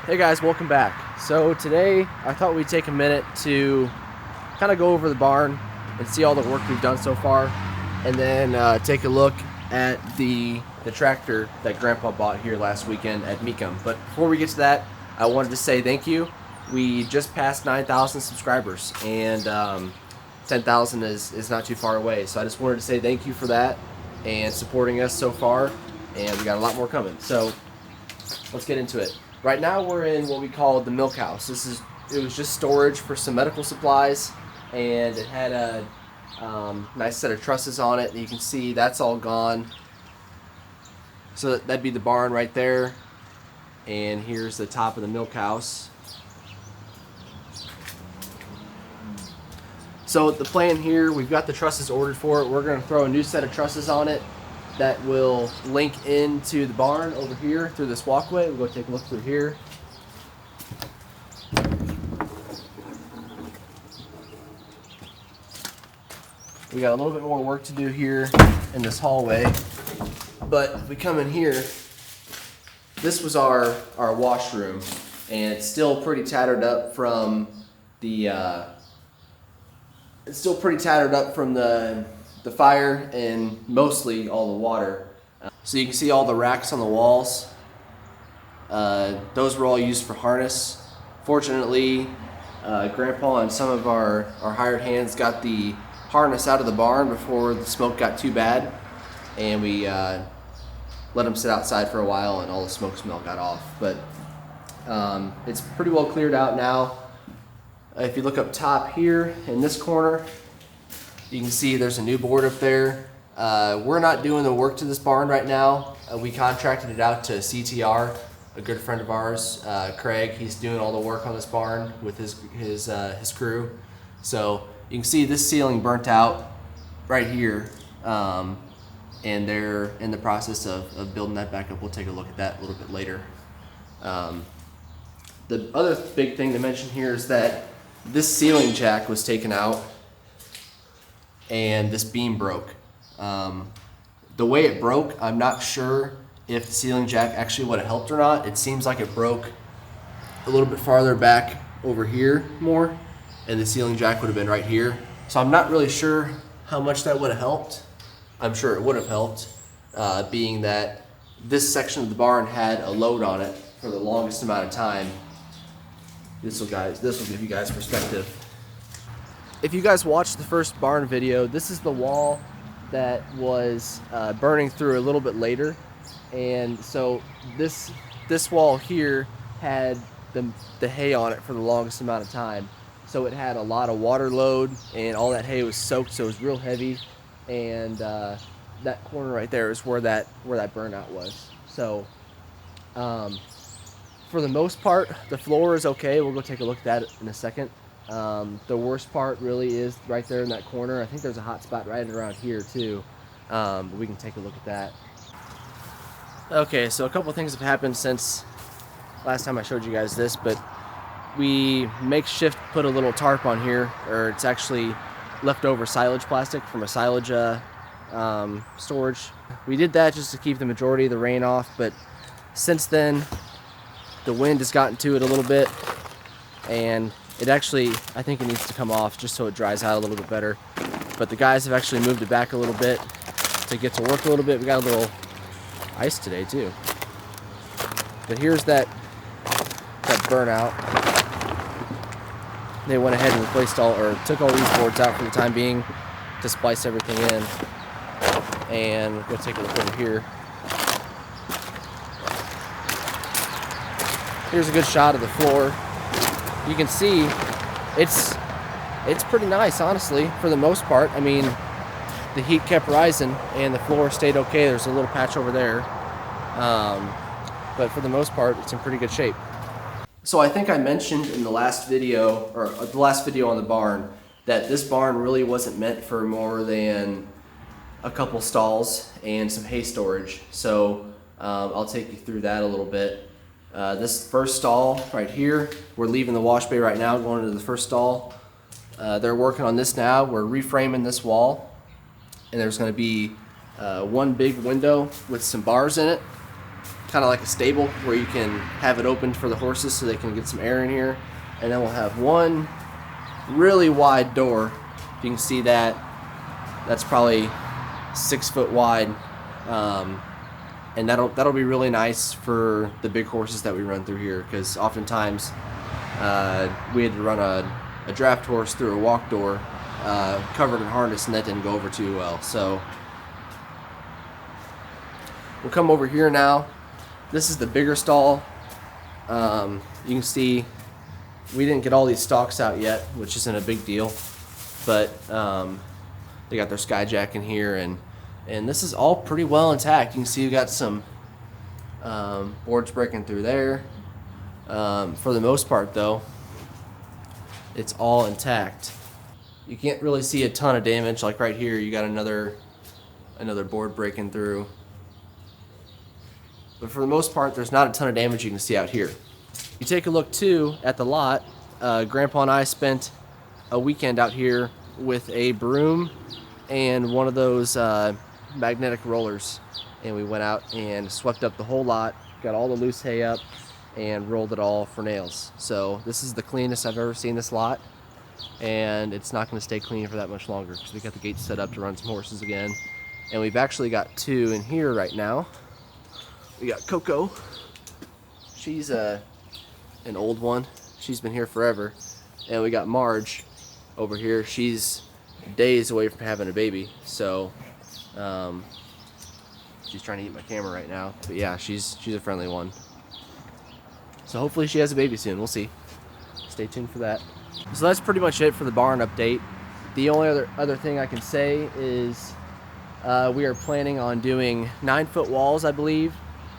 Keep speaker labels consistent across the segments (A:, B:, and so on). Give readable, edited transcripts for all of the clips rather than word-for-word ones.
A: Hey guys, welcome back. So today I thought we'd take a minute to kind of go over the barn and see all the work we've done so far, and then take a look at the tractor that Grandpa bought here last weekend at Mecum. But before we get to that, I wanted to say thank you. We just passed 9,000 subscribers, and 10,000 is not too far away. So I just wanted to say thank you for that and supporting us so far, and we got a lot more coming. So let's get into it. Right now we're in what we call the milk house. It was just storage for some medical supplies, and it had a nice set of trusses on it. And you can see that's all gone. So that'd be the barn right there, and here's the top of the milk house. So the plan here, we've got the trusses ordered for it. We're going to throw a new set of trusses on it that will link into the barn over here through this walkway. We'll go take a look through here. We got a little bit more work to do here in this hallway, but if we come in here, this was our washroom, and it's still pretty tattered up from the fire and mostly all the water. So you can see all the racks on the walls. Those were all used for harness. Fortunately, Grandpa and some of our hired hands got the harness out of the barn before the smoke got too bad, and we let them sit outside for a while and all the smoke smell got off. But it's pretty well cleared out now. If you look up top here in this corner, you can see there's a new board up there. We're not doing the work to this barn right now. We contracted it out to CTR, a good friend of ours, Craig. He's doing all the work on this barn with his crew. So you can see this ceiling burnt out right here, and they're in the process of building that back up. We'll take a look at that a little bit later. The other big thing to mention here is that this ceiling jack was taken out, and this beam broke. The way it broke, I'm not sure if the ceiling jack actually would have helped or not. It seems like it broke a little bit farther back over here more, and the ceiling jack would have been right here. So I'm not really sure how much that would have helped. I'm sure it would have helped, being that this section of the barn had a load on it for the longest amount of time. This will give you guys perspective. If you guys watched the first barn video, this is the wall that was burning through a little bit later, and so this wall here had the hay on it for the longest amount of time. So it had a lot of water load, and all that hay was soaked, so it was real heavy. And that corner right there is where that burnout was. So for the most part, the floor is okay. We'll go take a look at that in a second. The worst part really is right there in that corner. I think there's a hot spot right around here too. But we can take a look at that. Okay, so a couple things have happened since last time I showed you guys this, but we makeshift put a little tarp on here, or it's actually leftover silage plastic from a silage storage. We did that just to keep the majority of the rain off, but since then the wind has gotten to it a little bit, and it actually, I think it needs to come off just so it dries out a little bit better. But the guys have actually moved it back a little bit to get to work a little bit. We got a little ice today too. But here's that burnout. They went ahead and replaced took all these boards out for the time being to splice everything in. And we'll take a look over here. Here's a good shot of the floor. You can see it's pretty nice, honestly, for the most part. I mean, the heat kept rising and the floor stayed okay. There's a little patch over there. But for the most part, it's in pretty good shape. So I think I mentioned in the last video, or the last video on the barn, that this barn really wasn't meant for more than a couple stalls and some hay storage. So I'll take you through that a little bit. This first stall right here, we're leaving the wash bay right now, going into the first stall. They're working on this now. We're reframing this wall, and there's going to be one big window with some bars in it, kind of like a stable where you can have it opened for the horses so they can get some air in here. And then we'll have one really wide door. If you can see that, that's probably 6 foot wide. And that'll be really nice for the big horses that we run through here, because oftentimes we had to run a draft horse through a walk door covered in harness, and that didn't go over too well. So we'll come over here now. This is the bigger stall. You can see we didn't get all these stalks out yet, which isn't a big deal, but they got their skyjack in here, and this is all pretty well intact. You can see we got some boards breaking through there. For the most part though, it's all intact. You can't really see a ton of damage. Like right here, you got another board breaking through. But for the most part, there's not a ton of damage you can see out here. You take a look too at the lot. Grandpa and I spent a weekend out here with a broom and one of those magnetic rollers, and we went out and swept up the whole lot, got all the loose hay up, and rolled it all for nails. So this is the cleanest I've ever seen this lot, and it's not going to stay clean for that much longer because we got the gates set up to run some horses again. And we've actually got 2 in here right now. We got Coco. She's an old one. She's been here forever. And we got Marge over here. She's days away from having a baby, so she's trying to eat my camera right now. But yeah, she's a friendly one. So hopefully she has a baby soon. We'll see. Stay tuned for that. So that's pretty much it for the barn update. The only other thing I can say is we are planning on doing 9-foot walls, I believe,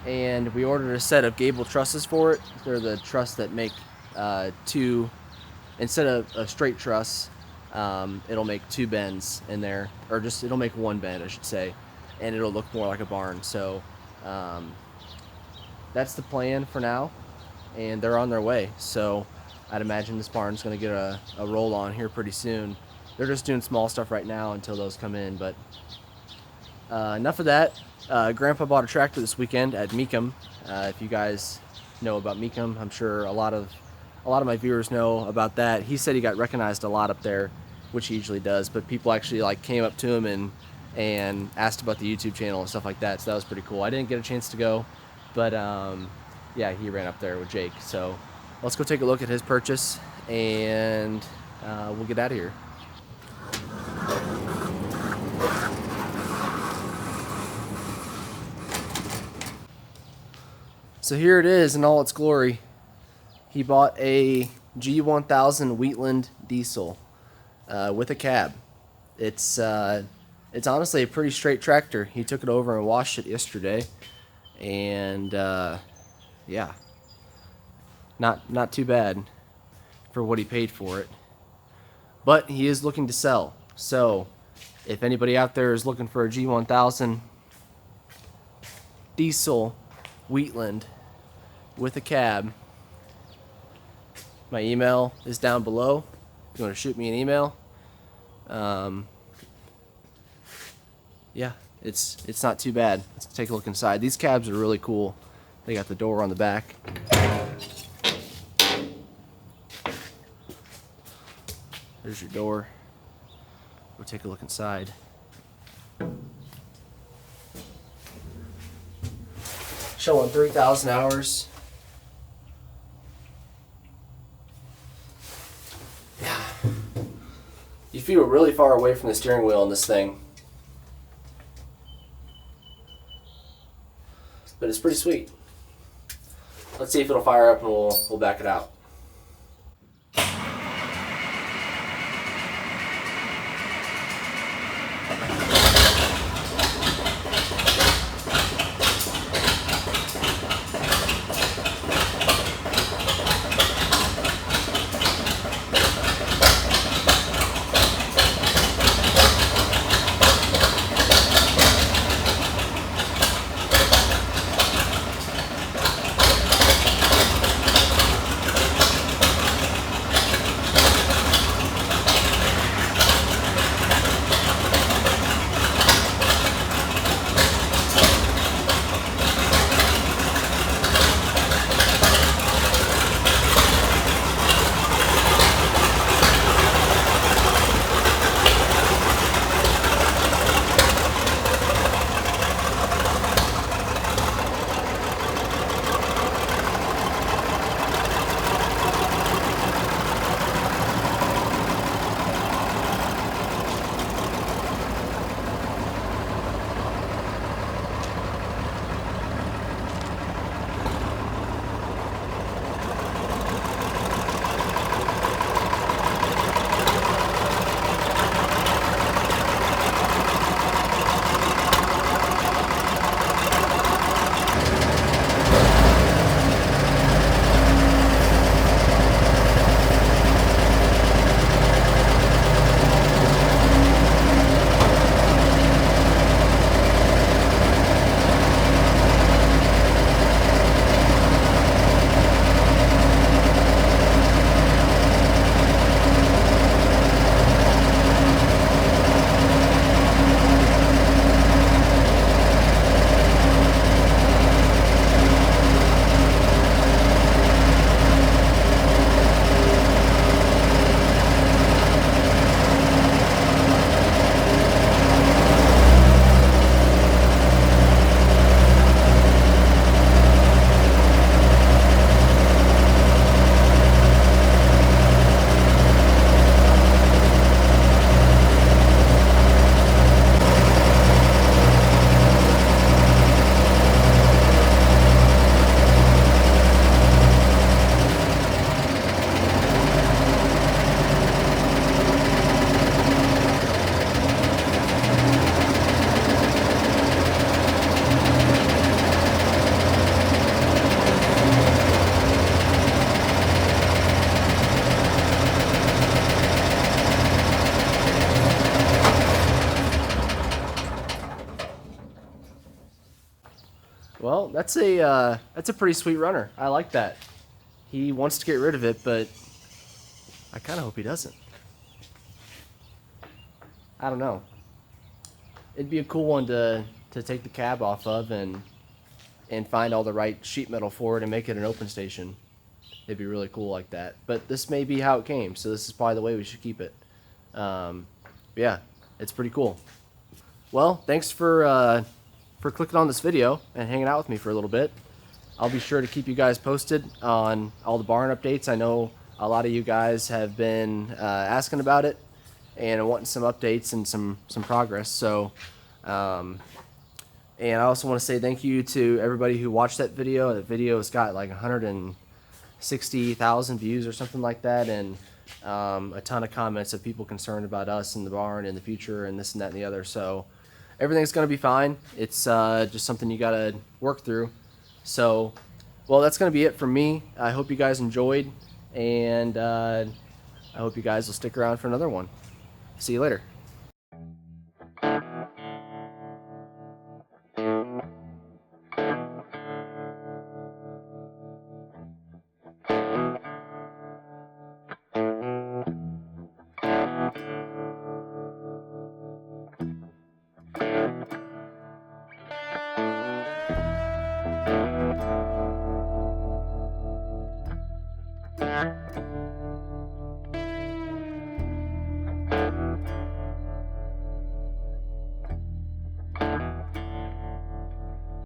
A: and we ordered a set of Gable trusses for it. They're the truss that make 2, instead of a straight truss, it'll make 2 bends in there, or just it'll make 1 bend, I should say, and it'll look more like a barn. So that's the plan for now, and they're on their way. So I'd imagine this barn's going to get a roll on here pretty soon. They're just doing small stuff right now until those come in. But enough of that. Grandpa bought a tractor this weekend at Mecum. If you guys know about Mecum, I'm sure a lot of my viewers know about that. He said he got recognized a lot up there, which he usually does, but people actually like came up to him and asked about the YouTube channel and stuff like that. So that was pretty cool. I didn't get a chance to go, but yeah, he ran up there with Jake. So let's go take a look at his purchase, and we'll get out of here. So here it is in all its glory. He bought a G-1000 Wheatland Diesel with a cab. It's honestly a pretty straight tractor. He took it over and washed it yesterday, and yeah, not too bad for what he paid for it. But he is looking to sell. So if anybody out there is looking for a G-1000 Diesel Wheatland with a cab, my email is down below. If you want to shoot me an email, yeah, it's not too bad. Let's take a look inside. These cabs are really cool. They got the door on the back. There's your door. Go take a look inside. Showing 3,000 hours. Yeah. You feel really far away from the steering wheel on this thing. But it's pretty sweet. Let's see if it'll fire up, and we'll back it out. Well, that's a pretty sweet runner. I like that. He wants to get rid of it, but I kind of hope he doesn't. I don't know. It'd be a cool one to take the cab off of and find all the right sheet metal for it and make it an open station. It'd be really cool like that. But this may be how it came, so this is probably the way we should keep it. Yeah, it's pretty cool. Well, thanks for clicking on this video and hanging out with me for a little bit. I'll be sure to keep you guys posted on all the barn updates. I know a lot of you guys have been asking about it and wanting some updates and some progress. So, and I also want to say thank you to everybody who watched that video. The video's got like 160,000 views or something like that, and a ton of comments of people concerned about us in the barn in the future and this and that and the other. So everything's going to be fine. It's just something you got to work through. So, well, that's going to be it from me. I hope you guys enjoyed, and I hope you guys will stick around for another one. See you later.